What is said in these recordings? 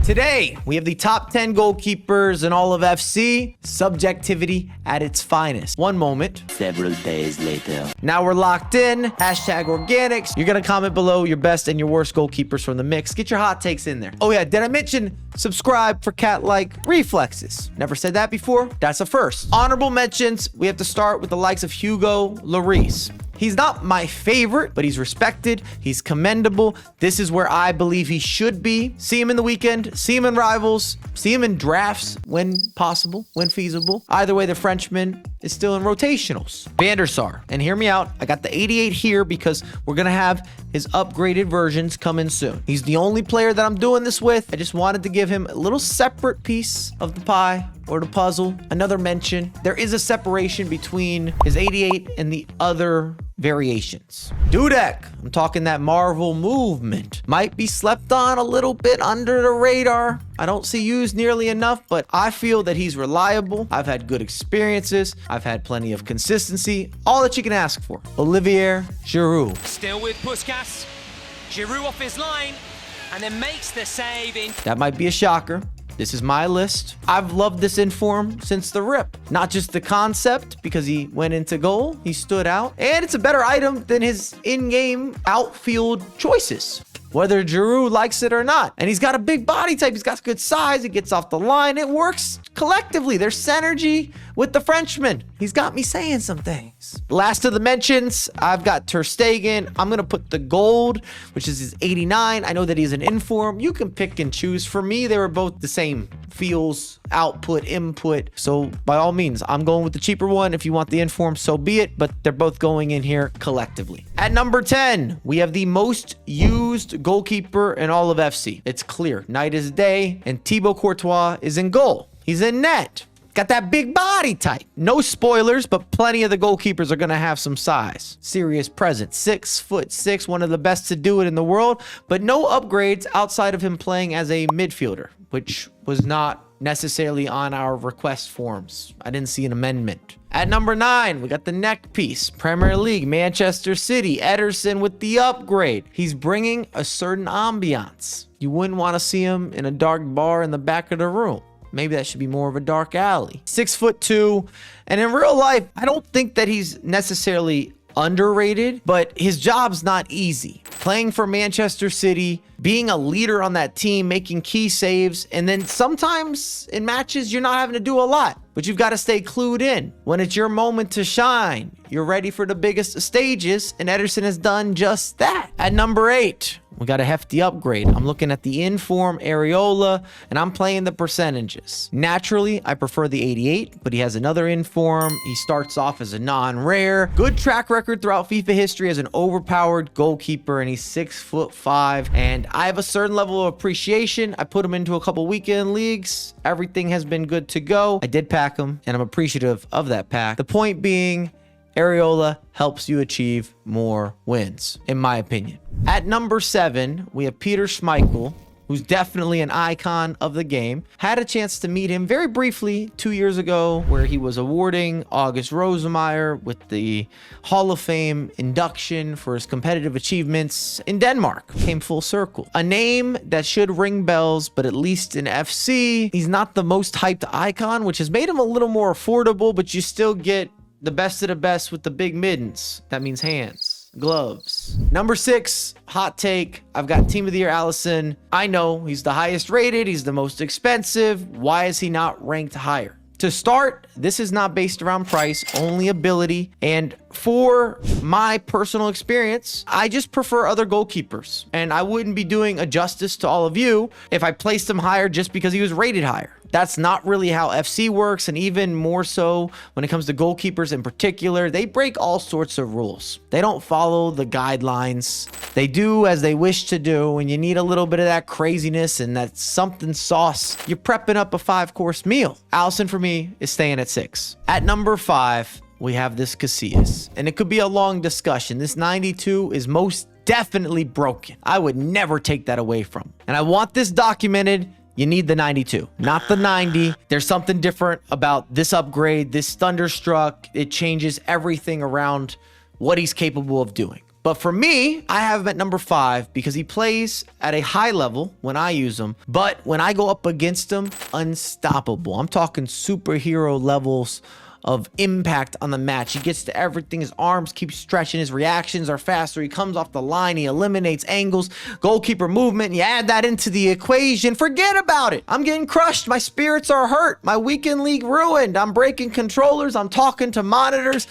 Today, we have the top 10 goalkeepers in all of FC. Subjectivity at its finest. One moment. Several days later. Now we're locked in. Hashtag organics. You're going to comment below your best and your worst goalkeepers from the mix. Get your hot takes in there. Oh yeah, did I mention subscribe for cat-like reflexes? Never said that before. That's a first. Honorable mentions. We have to start with the likes of Hugo Lloris. He's not my favorite, but he's respected. He's commendable. This is where I believe he should be. See him in the weekend, see him in rivals, see him in drafts when possible, when feasible. Either way, the Frenchman is still in rotationals. Van der Sar. And hear me out. I got the 88 here because we're going to have his upgraded versions coming soon. He's the only player that I'm doing this with. I just wanted to give him a little separate piece of the pie or the puzzle. Another mention. There is a separation between his 88 and the other variations. Dudek. I'm talking that Marvel movement. Might be slept on a little bit under the radar. I don't see used nearly enough, but I feel that he's reliable. I've had good experiences. I've had plenty of consistency. All that you can ask for. Olivier Giroud. Still with Puskas. Giroud off his line and then makes the save in. That might be a shocker. This is my list. I've loved this inform since the rip. Not just the concept, because he went into goal, he stood out, and it's a better item than his in-game outfield choices, whether Giroud likes it or not. And he's got a big body type. He's got good size. He gets off the line. It works collectively. There's synergy with the Frenchman. He's got me saying some things. Last of the mentions, I've got Ter Stegen. I'm going to put the gold, which is his 89. I know that he's an inform. You can pick and choose. For me, they were both the same feels, output, input. So by all means, I'm going with the cheaper one. If you want the inform, so be it. But they're both going in here collectively. At number 10, we have the most used goalkeeper in all of FC. It's clear. Night is day, and Thibaut Courtois is in goal. He's in net. Got that big body type. No spoilers, but plenty of the goalkeepers are going to have some size. Serious presence. 6'6", one of the best to do it in the world, but no upgrades outside of him playing as a midfielder, which was not necessarily on our request forms. I didn't see an amendment. At number 9, we got the neck piece. Premier League, Manchester City, Ederson with the upgrade. He's bringing a certain ambiance. You wouldn't want to see him in a dark bar in the back of the room. Maybe that should be more of a dark alley. 6'2", and in real life, I don't think that he's necessarily underrated, but his job's not easy. Playing for Manchester City, being a leader on that team, making key saves, and then sometimes in matches, you're not having to do a lot, but you've got to stay clued in. When it's your moment to shine, you're ready for the biggest stages, and Ederson has done just that. At number 8, we got a hefty upgrade. I'm looking at the inform Areola, and I'm playing the percentages. Naturally, I prefer the 88, but he has another inform. He starts off as a non-rare. Good track record throughout FIFA history as an overpowered goalkeeper, and he's 6'5", and I have a certain level of appreciation. I put him into a couple weekend leagues. Everything has been good to go. I did pack him, and I'm appreciative of that pack. The point being, Areola helps you achieve more wins, in my opinion. At number 7, we have Peter Schmeichel, who's definitely an icon of the game. Had a chance to meet him very briefly 2 years ago, where he was awarding August Rosemeyer with the Hall of Fame induction for his competitive achievements in Denmark. Came full circle. A name that should ring bells, but at least in FC, he's not the most hyped icon, which has made him a little more affordable, but you still get the best of the best with the big middens. That means hands, gloves. Number 6, hot take. I've got Team of the Year Allison. I know he's the highest rated. He's the most expensive. Why is he not ranked higher? To start, this is not based around price, only ability. And for my personal experience, I just prefer other goalkeepers. And I wouldn't be doing a justice to all of you if I placed him higher just because he was rated higher. That's not really how FC works, and even more so when it comes to goalkeepers in particular, they break all sorts of rules. They don't follow the guidelines. They do as they wish to do, and you need a little bit of that craziness and that something sauce. You're prepping up a 5-course meal. Allison, for me, is staying at 6. At number 5, we have this Casas, and it could be a long discussion. This 92 is most definitely broken. I would never take that away from him. And I want this documented. You need the 92, not the 90. There's something different about this upgrade, this Thunderstruck. It changes everything around what he's capable of doing. But for me, I have him at number 5 because he plays at a high level when I use him. But when I go up against him, unstoppable. I'm talking superhero levels of impact on the match. He gets to everything. His arms keep stretching. His reactions are faster. He comes off the line. He eliminates angles, goalkeeper movement. You add that into the equation. Forget about it. I'm getting crushed. My spirits are hurt. My weekend league ruined. I'm breaking controllers. I'm talking to monitors.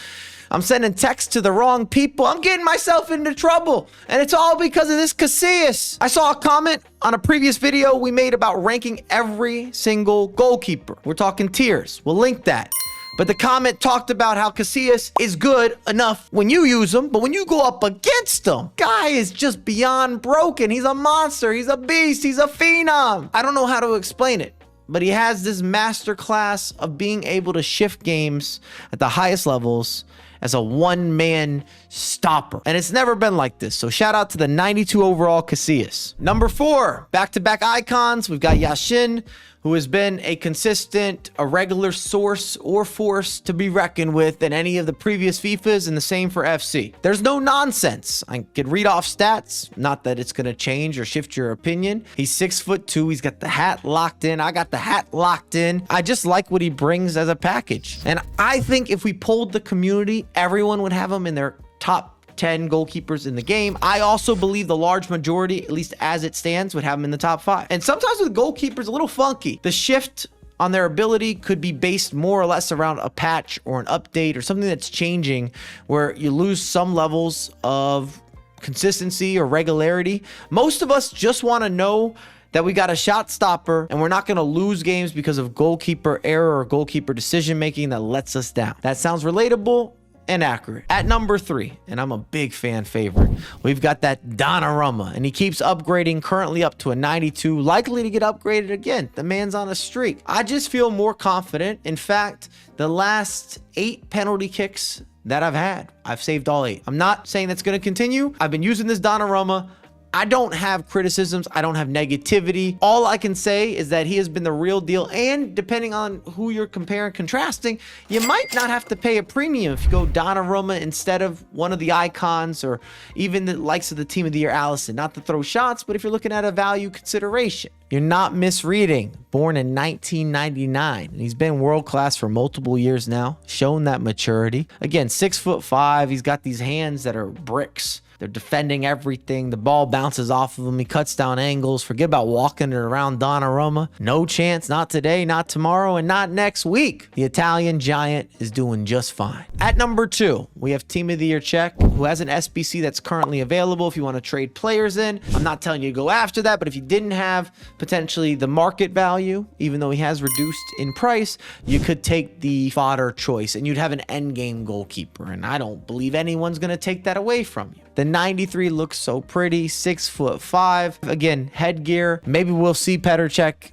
I'm sending texts to the wrong people. I'm getting myself into trouble. And it's all because of this Casillas. I saw a comment on a previous video we made about ranking every single goalkeeper. We're talking tiers. We'll link that. But the comment talked about how Casillas is good enough when you use him, but when you go up against him, guy is just beyond broken. He's a monster. He's a beast. He's a phenom. I don't know how to explain it, but he has this masterclass of being able to shift games at the highest levels as a one-man stopper. And it's never been like this. So shout out to the 92 overall Casillas. Number 4, back-to-back icons. We've got Yashin, who has been a consistent, a regular source or force to be reckoned with in any of the previous FIFAs, and the same for FC. There's no nonsense. I could read off stats, not that it's going to change or shift your opinion. He's 6'2". He's got the hat locked in. I got the hat locked in. I just like what he brings as a package. And I think if we polled the community, everyone would have him in their top 10 goalkeepers in the game. I also believe the large majority, at least as it stands, would have him in the top 5. And sometimes with goalkeepers, a little funky. The shift on their ability could be based more or less around a patch or an update or something that's changing, where you lose some levels of consistency or regularity. Most of us just want to know that we got a shot stopper and we're not going to lose games because of goalkeeper error or goalkeeper decision making that lets us down. That sounds relatable and accurate. At number 3, and I'm a big fan favorite, we've got that Donnarumma, and he keeps upgrading, currently up to a 92, likely to get upgraded again. The man's on a streak. I just feel more confident. In fact, the last 8 penalty kicks that I've had, I've saved all 8. I'm not saying that's going to continue. I've been using this Donnarumma. I don't have criticisms. I don't have negativity. All I can say is that he has been the real deal. And depending on who you're comparing, contrasting, you might not have to pay a premium if you go Donnarumma instead of one of the icons, or even the likes of the team of the year, Allison. Not to throw shots, but if you're looking at a value consideration, you're not misreading. Born in 1999, and he's been world class for multiple years now, shown that maturity. Again, 6'5". He's got these hands that are bricks. They're defending everything. The ball bounces off of him. He cuts down angles. Forget about walking it around Donnarumma. No chance. Not today, not tomorrow, and not next week. The Italian giant is doing just fine. At number 2, we have Team of the Year Czech, who has an SBC that's currently available if you want to trade players in. I'm not telling you to go after that, but if you didn't have potentially the market value, even though he has reduced in price, you could take the fodder choice and you'd have an endgame goalkeeper. And I don't believe anyone's going to take that away from you. The 93 looks so pretty, 6'5". Again, headgear. Maybe we'll see Petr Cech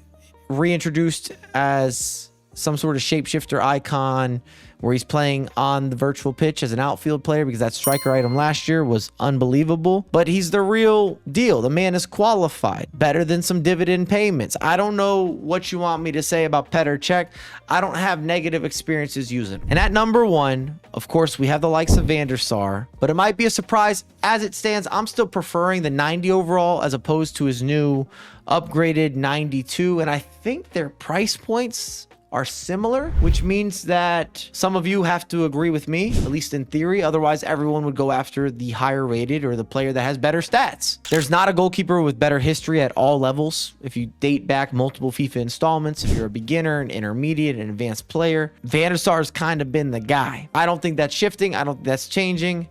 reintroduced as some sort of shapeshifter icon, where he's playing on the virtual pitch as an outfield player, because that striker item last year was unbelievable. But he's the real deal. The man is qualified, better than some dividend payments. I don't know what you want me to say about Petr Cech. I don't have negative experiences using him. And at number 1, of course, we have the likes of Van der Sar, but it might be a surprise. As it stands, I'm still preferring the 90 overall as opposed to his new upgraded 92. And I think their price points are similar, which means that some of you have to agree with me, at least in theory. Otherwise, everyone would go after the higher rated or the player that has better stats. There's not a goalkeeper with better history at all levels. If you date back multiple FIFA installments, if you're a beginner, an intermediate, an advanced player, Van der Sar's kind of been the guy. I don't think that's shifting. I don't think that's changing.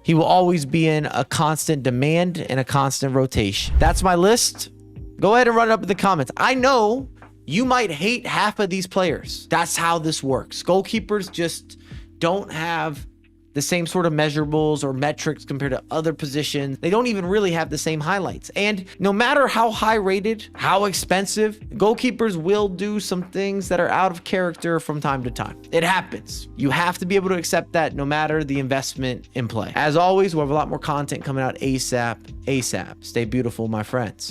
He will always be in a constant demand and a constant rotation. That's my list. Go ahead and run it up in the comments. I know you might hate half of these players. That's how this works. Goalkeepers just don't have the same sort of measurables or metrics compared to other positions. They don't even really have the same highlights. And no matter how high rated, how expensive, goalkeepers will do some things that are out of character from time to time. It happens. You have to be able to accept that no matter the investment in play. As always, we'll have a lot more content coming out ASAP. Stay beautiful, my friends.